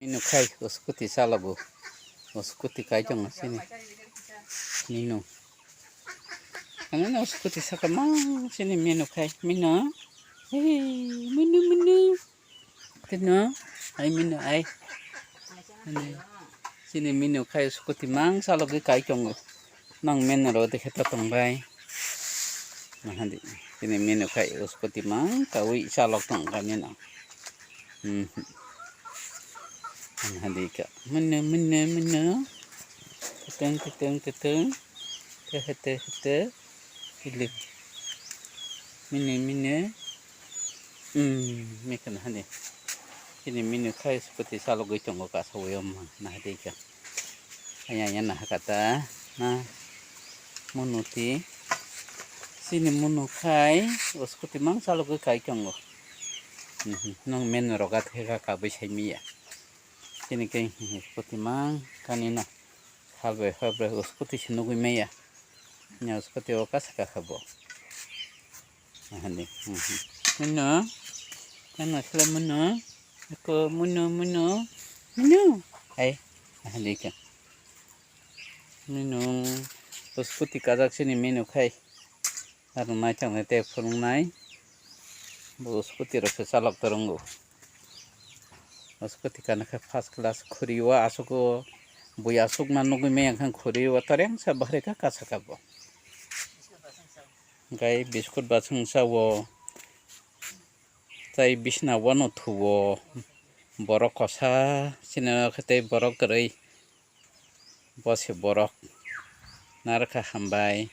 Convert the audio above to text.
Nino kai uskuti salabu uskuti kai jong sini Nino kanana uskuti sakamang sini mino kai mino mino tino ai mino ai sini mino kai uskuti mang salabu kai jong nang meno ro de kheta tong bai mahandi sini mino kai uskuti mang kawi salok tong kanina Handika mana keteng hete hilik mina mekan hande ini minu kai seperti salo gocong ka sawayam nah handika ayanya nah kata nah munuti sini munu kai seperti mang salo kai cong nang men rogat heka ka bisai Kini kay seperti mang kanina habe seperti sinugui meya nya seperti okas kakabo hani meno kana sila meno ako meno ay hani ka meno seperti kazak sini meno kai arung na chang te phurung nai bo seperti rasa salak terunggu Seperti karena first class kuriwa asuko buya asuk manugui me yang kuriwa tareng sabare ka kasakabo gai biskut basung sawo tai bisna wano thuwo borok kosa sina khate borok rei bose borok narka hambai